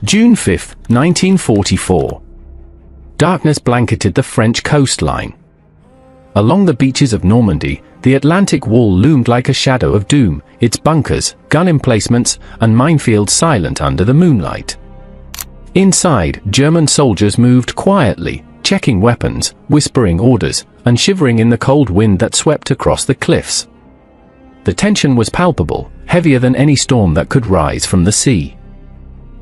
June 5, 1944. Darkness blanketed the French coastline. Along the beaches of Normandy, the Atlantic wall loomed like a shadow of doom, its bunkers, gun emplacements, and minefields silent under the moonlight. Inside, German soldiers moved quietly, checking weapons, whispering orders, and shivering in the cold wind that swept across the cliffs. The tension was palpable, heavier than any storm that could rise from the sea.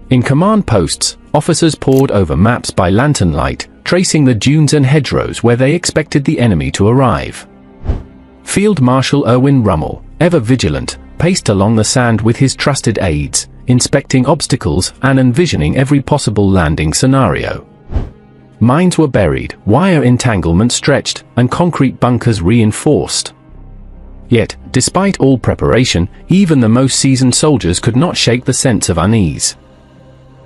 In command posts, officers pored over maps by lantern light, tracing the dunes and hedgerows where they expected the enemy to arrive. Field Marshal Erwin Rommel, ever vigilant, paced along the sand with his trusted aides, inspecting obstacles and envisioning every possible landing scenario. Mines were buried, wire entanglement stretched, and concrete bunkers reinforced. Yet, despite all preparation, even the most seasoned soldiers could not shake the sense of unease.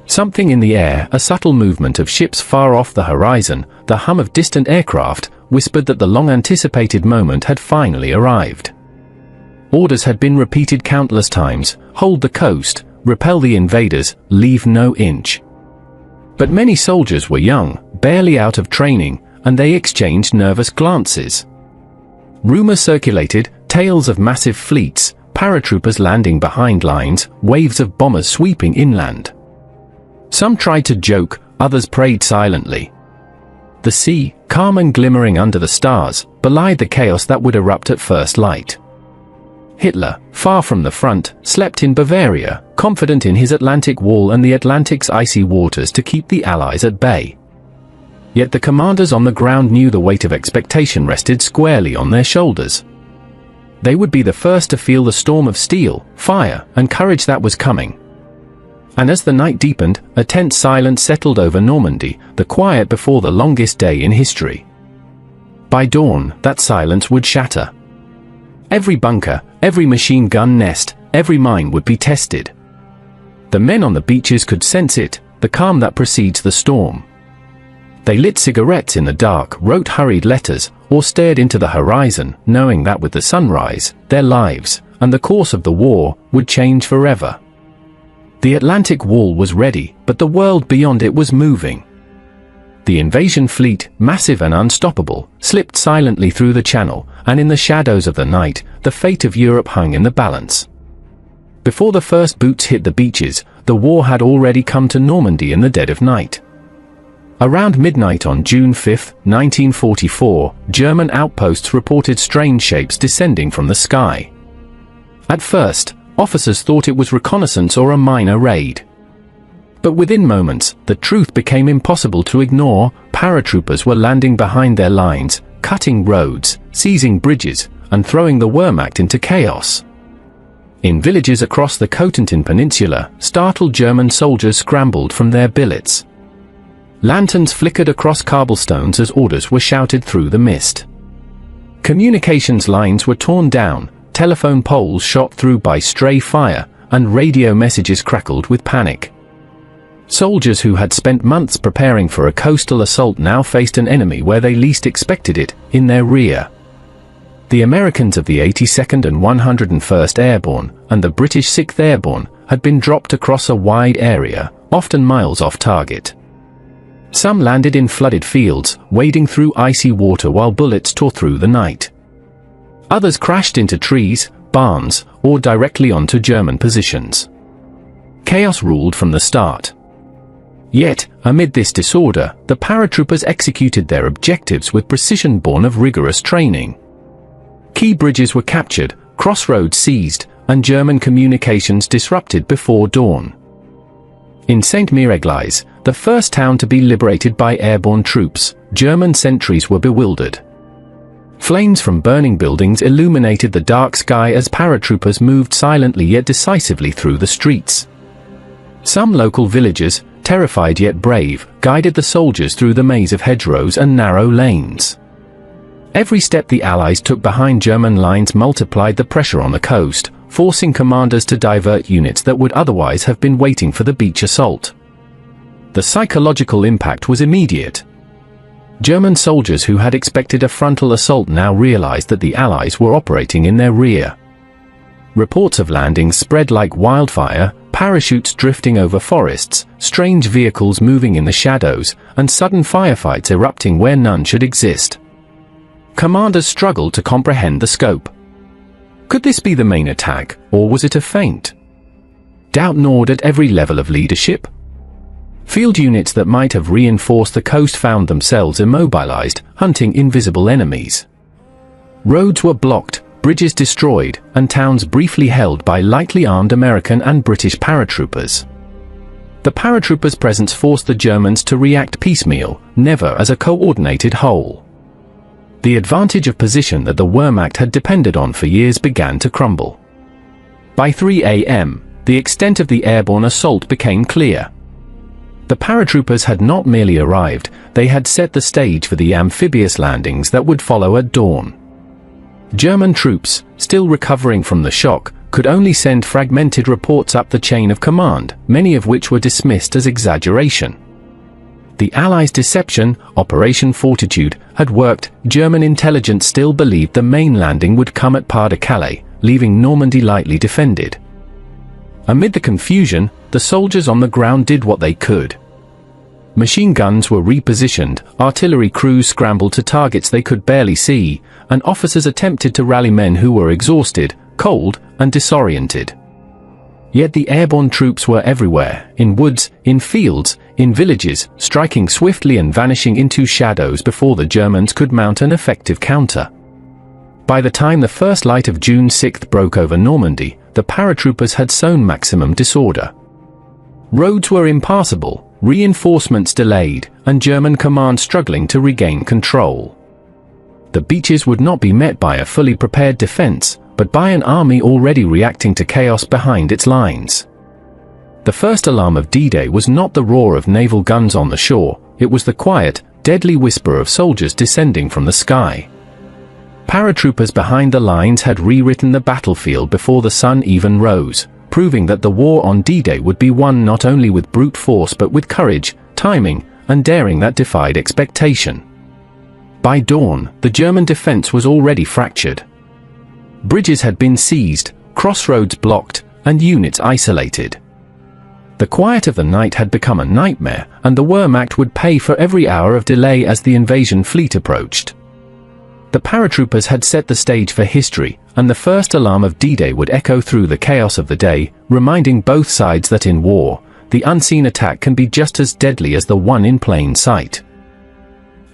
Something in the air, a subtle movement of ships far off the horizon, the hum of distant aircraft, whispered that the long-anticipated moment had finally arrived. Orders had been repeated countless times: hold the coast, repel the invaders, leave no inch. But many soldiers were young, barely out of training, and they exchanged nervous glances. Rumors circulated, tales of massive fleets, paratroopers landing behind lines, waves of bombers sweeping inland. Some tried to joke, others prayed silently. The sea, calm and glimmering under the stars, belied the chaos that would erupt at first light. Hitler, far from the front, slept in Bavaria, confident in his Atlantic wall and the Atlantic's icy waters to keep the Allies at bay. Yet the commanders on the ground knew the weight of expectation rested squarely on their shoulders. They would be the first to feel the storm of steel, fire, and courage that was coming. And as the night deepened, a tense silence settled over Normandy, the quiet before the longest day in history. By dawn, that silence would shatter. Every bunker, every machine gun nest, every mine would be tested. The men on the beaches could sense it, the calm that precedes the storm. They lit cigarettes in the dark, wrote hurried letters, or stared into the horizon, knowing that with the sunrise, their lives, and the course of the war, would change forever. The Atlantic wall was ready, but the world beyond it was moving. The invasion fleet, massive and unstoppable, slipped silently through the channel, and in the shadows of the night, the fate of Europe hung in the balance. Before the first boots hit the beaches, the war had already come to Normandy in the dead of night. Around midnight on June 5, 1944, German outposts reported strange shapes descending from the sky. At first, officers thought it was reconnaissance or a minor raid. But within moments, the truth became impossible to ignore. Paratroopers were landing behind their lines, cutting roads, seizing bridges, and throwing the Wehrmacht into chaos. In villages across the Cotentin Peninsula, startled German soldiers scrambled from their billets. Lanterns flickered across cobblestones as orders were shouted through the mist. Communications lines were torn down, telephone poles shot through by stray fire, and radio messages crackled with panic. Soldiers who had spent months preparing for a coastal assault now faced an enemy where they least expected it, in their rear. The Americans of the 82nd and 101st Airborne, and the British 6th Airborne, had been dropped across a wide area, often miles off target. Some landed in flooded fields, wading through icy water while bullets tore through the night. Others crashed into trees, barns, or directly onto German positions. Chaos ruled from the start. Yet, amid this disorder, the paratroopers executed their objectives with precision born of rigorous training. Key bridges were captured, crossroads seized, and German communications disrupted before dawn. In St. Mireglise, the first town to be liberated by airborne troops, German sentries were bewildered. Flames from burning buildings illuminated the dark sky as paratroopers moved silently yet decisively through the streets. Some local villagers, terrified yet brave, guided the soldiers through the maze of hedgerows and narrow lanes. Every step the Allies took behind German lines multiplied the pressure on the coast, forcing commanders to divert units that would otherwise have been waiting for the beach assault. The psychological impact was immediate. German soldiers who had expected a frontal assault now realized that the Allies were operating in their rear. Reports of landings spread like wildfire, parachutes drifting over forests, strange vehicles moving in the shadows, and sudden firefights erupting where none should exist. Commanders struggled to comprehend the scope. Could this be the main attack, or was it a feint? Doubt gnawed at every level of leadership. Field units that might have reinforced the coast found themselves immobilized, hunting invisible enemies. Roads were blocked, bridges destroyed, and towns briefly held by lightly armed American and British paratroopers. The paratroopers' presence forced the Germans to react piecemeal, never as a coordinated whole. The advantage of position that the Wehrmacht had depended on for years began to crumble. By 3 a.m., the extent of the airborne assault became clear. The paratroopers had not merely arrived, they had set the stage for the amphibious landings that would follow at dawn. German troops, still recovering from the shock, could only send fragmented reports up the chain of command, many of which were dismissed as exaggeration. The Allies' deception, Operation Fortitude, had worked. German intelligence still believed the main landing would come at Pas-de-Calais, leaving Normandy lightly defended. Amid the confusion, the soldiers on the ground did what they could. Machine guns were repositioned, artillery crews scrambled to targets they could barely see, and officers attempted to rally men who were exhausted, cold, and disoriented. Yet the airborne troops were everywhere, in woods, in fields, in villages, striking swiftly and vanishing into shadows before the Germans could mount an effective counter. By the time the first light of June 6 broke over Normandy, the paratroopers had sown maximum disorder. Roads were impassable, reinforcements delayed, and German command struggling to regain control. The beaches would not be met by a fully prepared defense, but by an army already reacting to chaos behind its lines. The first alarm of D-Day was not the roar of naval guns on the shore, it was the quiet, deadly whisper of soldiers descending from the sky. Paratroopers behind the lines had rewritten the battlefield before the sun even rose, proving that the war on D-Day would be won not only with brute force but with courage, timing, and daring that defied expectation. By dawn, the German defense was already fractured. Bridges had been seized, crossroads blocked, and units isolated. The quiet of the night had become a nightmare, and the Wehrmacht would pay for every hour of delay as the invasion fleet approached. The paratroopers had set the stage for history, and the first alarm of D-Day would echo through the chaos of the day, reminding both sides that in war, the unseen attack can be just as deadly as the one in plain sight.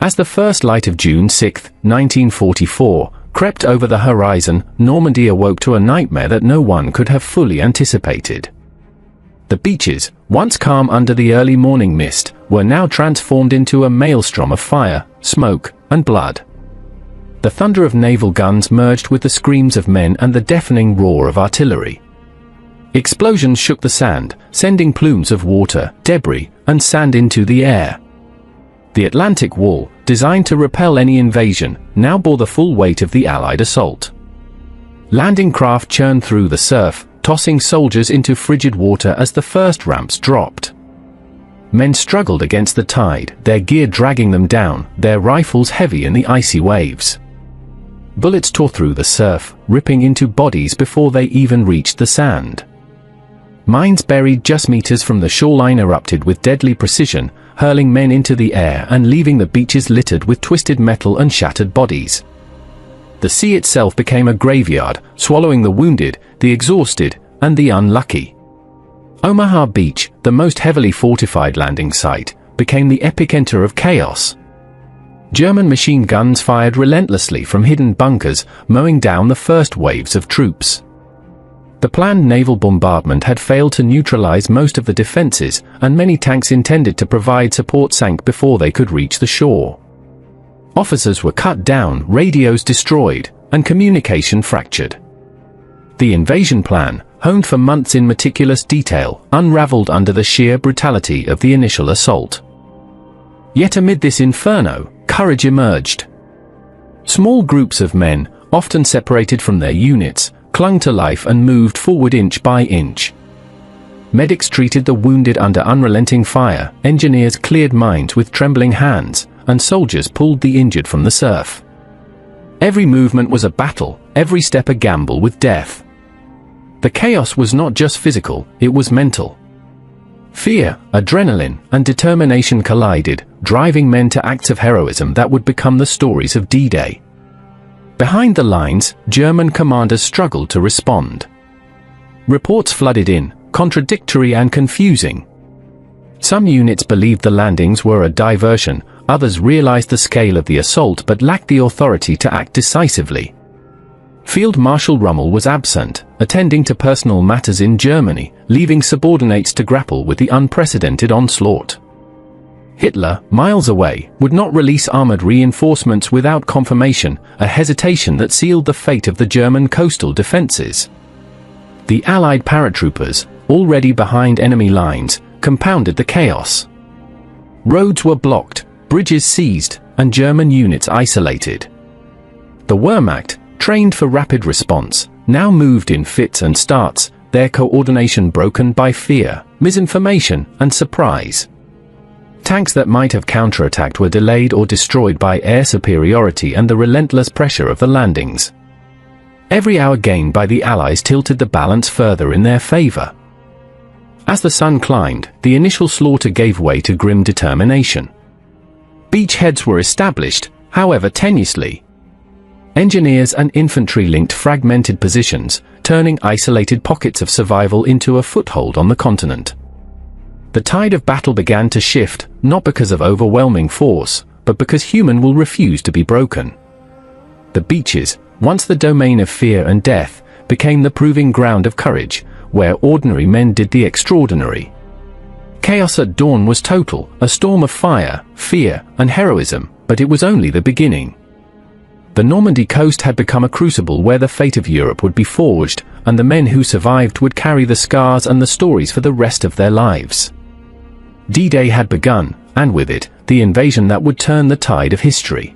As the first light of June 6, 1944, crept over the horizon, Normandy awoke to a nightmare that no one could have fully anticipated. The beaches, once calm under the early morning mist, were now transformed into a maelstrom of fire, smoke, and blood. The thunder of naval guns merged with the screams of men and the deafening roar of artillery. Explosions shook the sand, sending plumes of water, debris, and sand into the air. The Atlantic Wall, designed to repel any invasion, now bore the full weight of the Allied assault. Landing craft churned through the surf, tossing soldiers into frigid water as the first ramps dropped. Men struggled against the tide, their gear dragging them down, their rifles heavy in the icy waves. Bullets tore through the surf, ripping into bodies before they even reached the sand. Mines buried just meters from the shoreline erupted with deadly precision, hurling men into the air and leaving the beaches littered with twisted metal and shattered bodies. The sea itself became a graveyard, swallowing the wounded, the exhausted, and the unlucky. Omaha Beach, the most heavily fortified landing site, became the epicenter of chaos. German machine guns fired relentlessly from hidden bunkers, mowing down the first waves of troops. The planned naval bombardment had failed to neutralize most of the defenses, and many tanks intended to provide support sank before they could reach the shore. Officers were cut down, radios destroyed, and communication fractured. The invasion plan, honed for months in meticulous detail, unraveled under the sheer brutality of the initial assault. Yet amid this inferno, courage emerged. Small groups of men, often separated from their units, clung to life and moved forward inch by inch. Medics treated the wounded under unrelenting fire, engineers cleared mines with trembling hands, and soldiers pulled the injured from the surf. Every movement was a battle, every step a gamble with death. The chaos was not just physical, it was mental. Fear, adrenaline, and determination collided, driving men to acts of heroism that would become the stories of D-Day. Behind the lines, German commanders struggled to respond. Reports flooded in, contradictory and confusing. Some units believed the landings were a diversion, others realized the scale of the assault but lacked the authority to act decisively. Field Marshal Rommel was absent, attending to personal matters in Germany, leaving subordinates to grapple with the unprecedented onslaught. Hitler, miles away, would not release armored reinforcements without confirmation, a hesitation that sealed the fate of the German coastal defenses. The Allied paratroopers, already behind enemy lines, compounded the chaos. Roads were blocked, bridges seized, and German units isolated. The Wehrmacht, trained for rapid response, now moved in fits and starts, their coordination broken by fear, misinformation, and surprise. Tanks that might have counterattacked were delayed or destroyed by air superiority and the relentless pressure of the landings. Every hour gained by the Allies tilted the balance further in their favor. As the sun climbed, the initial slaughter gave way to grim determination. Beachheads were established, however tenuously. Engineers and infantry linked fragmented positions, turning isolated pockets of survival into a foothold on the continent. The tide of battle began to shift, not because of overwhelming force, but because human will refuse to be broken. The beaches, once the domain of fear and death, became the proving ground of courage, where ordinary men did the extraordinary. Chaos at dawn was total, a storm of fire, fear, and heroism, but it was only the beginning. The Normandy coast had become a crucible where the fate of Europe would be forged, and the men who survived would carry the scars and the stories for the rest of their lives. D-Day had begun, and with it, the invasion that would turn the tide of history.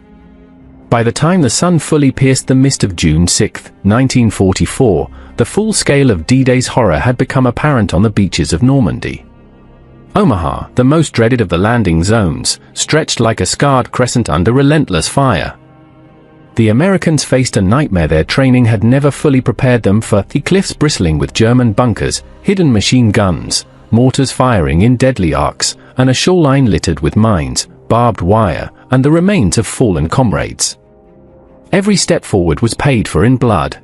By the time the sun fully pierced the mist of June 6, 1944, the full scale of D-Day's horror had become apparent on the beaches of Normandy. Omaha, the most dreaded of the landing zones, stretched like a scarred crescent under relentless fire. The Americans faced a nightmare their training had never fully prepared them for, the cliffs bristling with German bunkers, hidden machine guns, mortars firing in deadly arcs, and a shoreline littered with mines, barbed wire, and the remains of fallen comrades. Every step forward was paid for in blood.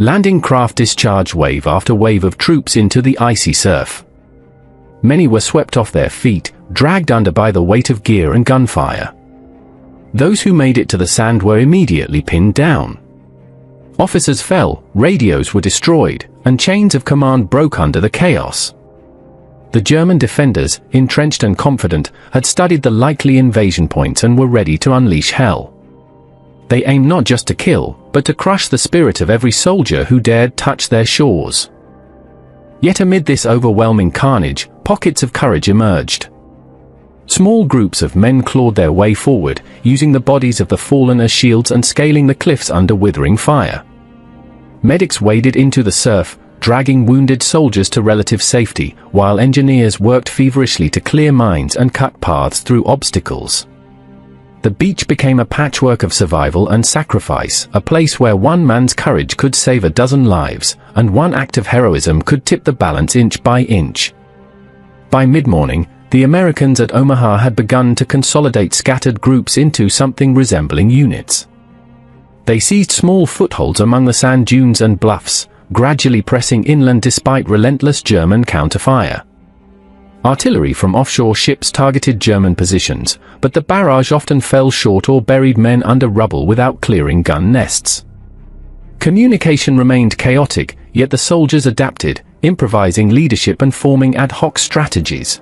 Landing craft discharged wave after wave of troops into the icy surf. Many were swept off their feet, dragged under by the weight of gear and gunfire. Those who made it to the sand were immediately pinned down. Officers fell, radios were destroyed, and chains of command broke under the chaos. The German defenders, entrenched and confident, had studied the likely invasion points and were ready to unleash hell. They aimed not just to kill, but to crush the spirit of every soldier who dared touch their shores. Yet amid this overwhelming carnage, pockets of courage emerged. Small groups of men clawed their way forward, using the bodies of the fallen as shields and scaling the cliffs under withering fire. Medics waded into the surf, dragging wounded soldiers to relative safety, while engineers worked feverishly to clear mines and cut paths through obstacles. The beach became a patchwork of survival and sacrifice, a place where one man's courage could save a dozen lives, and one act of heroism could tip the balance inch by inch. By mid-morning, the Americans at Omaha had begun to consolidate scattered groups into something resembling units. They seized small footholds among the sand dunes and bluffs, gradually pressing inland despite relentless German counterfire. Artillery from offshore ships targeted German positions, but the barrage often fell short or buried men under rubble without clearing gun nests. Communication remained chaotic, yet the soldiers adapted, improvising leadership and forming ad hoc strategies.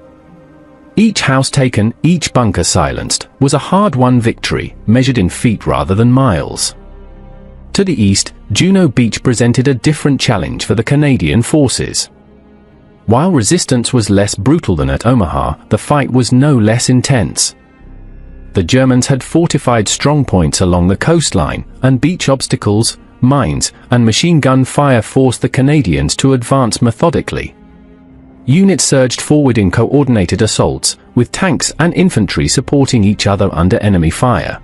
Each house taken, each bunker silenced, was a hard-won victory, measured in feet rather than miles. To the east, Juno Beach presented a different challenge for the Canadian forces. While resistance was less brutal than at Omaha, the fight was no less intense. The Germans had fortified strongpoints along the coastline, and beach obstacles, mines, and machine gun fire forced the Canadians to advance methodically. Units surged forward in coordinated assaults, with tanks and infantry supporting each other under enemy fire.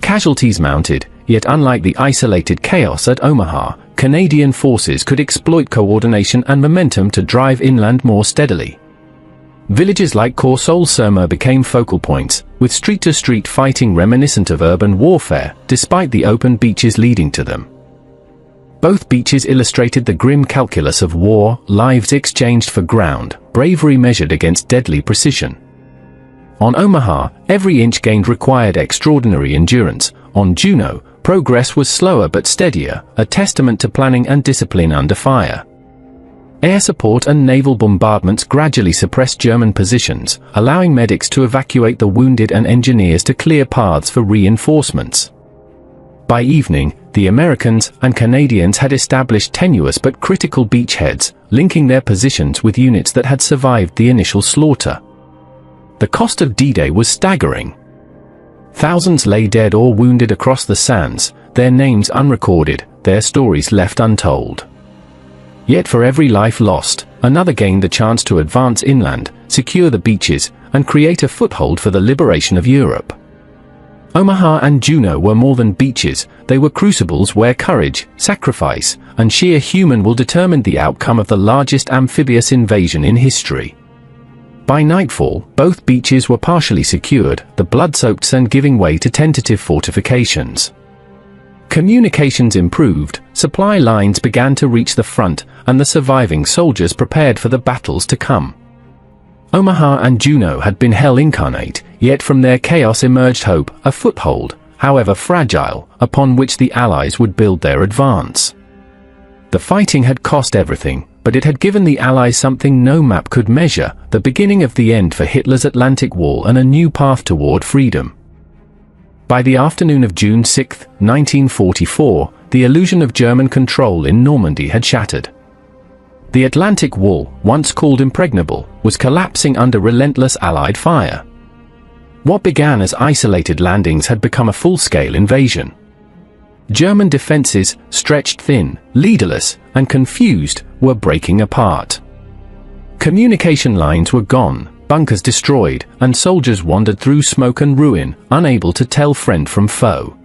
Casualties mounted, yet unlike the isolated chaos at Omaha, Canadian forces could exploit coordination and momentum to drive inland more steadily. Villages like Courseulles-sur-Mer became focal points, with street-to-street fighting reminiscent of urban warfare, despite the open beaches leading to them. Both beaches illustrated the grim calculus of war, lives exchanged for ground, bravery measured against deadly precision. On Omaha, every inch gained required extraordinary endurance. On Juno, progress was slower but steadier, a testament to planning and discipline under fire. Air support and naval bombardments gradually suppressed German positions, allowing medics to evacuate the wounded and engineers to clear paths for reinforcements. By evening, the Americans and Canadians had established tenuous but critical beachheads, linking their positions with units that had survived the initial slaughter. The cost of D-Day was staggering. Thousands lay dead or wounded across the sands, their names unrecorded, their stories left untold. Yet for every life lost, another gained the chance to advance inland, secure the beaches, and create a foothold for the liberation of Europe. Omaha and Juno were more than beaches, they were crucibles where courage, sacrifice, and sheer human will determined the outcome of the largest amphibious invasion in history. By nightfall, both beaches were partially secured, the blood-soaked sand giving way to tentative fortifications. Communications improved, supply lines began to reach the front, and the surviving soldiers prepared for the battles to come. Omaha and Juno had been hell incarnate, yet from their chaos emerged hope, a foothold, however fragile, upon which the Allies would build their advance. The fighting had cost everything, but it had given the Allies something no map could measure, the beginning of the end for Hitler's Atlantic Wall and a new path toward freedom. By the afternoon of June 6, 1944, the illusion of German control in Normandy had shattered. The Atlantic Wall, once called impregnable, was collapsing under relentless Allied fire. What began as isolated landings had become a full-scale invasion. German defenses, stretched thin, leaderless, and confused, were breaking apart. Communication lines were gone, bunkers destroyed, and soldiers wandered through smoke and ruin, unable to tell friend from foe.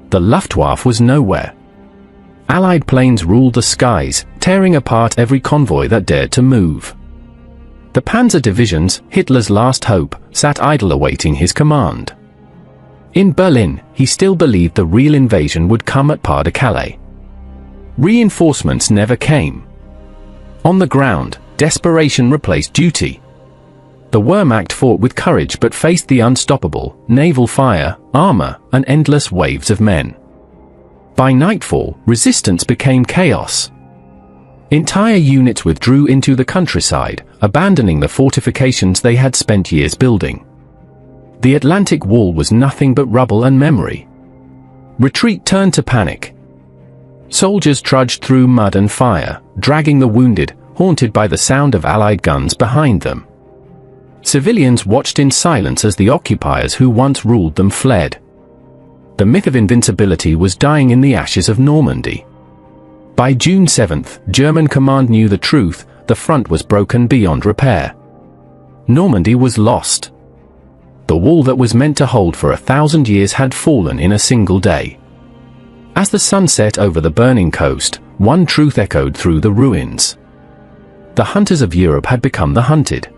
The Luftwaffe was nowhere. Allied planes ruled the skies, tearing apart every convoy that dared to move. The panzer divisions, Hitler's last hope, sat idle awaiting his command. In Berlin, he still believed the real invasion would come at Pas-de-Calais. Reinforcements never came. On the ground, desperation replaced duty. The Wehrmacht fought with courage but faced the unstoppable, naval fire, armor, and endless waves of men. By nightfall, resistance became chaos. Entire units withdrew into the countryside, abandoning the fortifications they had spent years building. The Atlantic Wall was nothing but rubble and memory. Retreat turned to panic. Soldiers trudged through mud and fire, dragging the wounded, haunted by the sound of Allied guns behind them. Civilians watched in silence as the occupiers who once ruled them fled. The myth of invincibility was dying in the ashes of Normandy. By June 7th, German command knew the truth, the front was broken beyond repair. Normandy was lost. The wall that was meant to hold for 1,000 years had fallen in a single day. As the sun set over the burning coast, one truth echoed through the ruins. The hunters of Europe had become the hunted.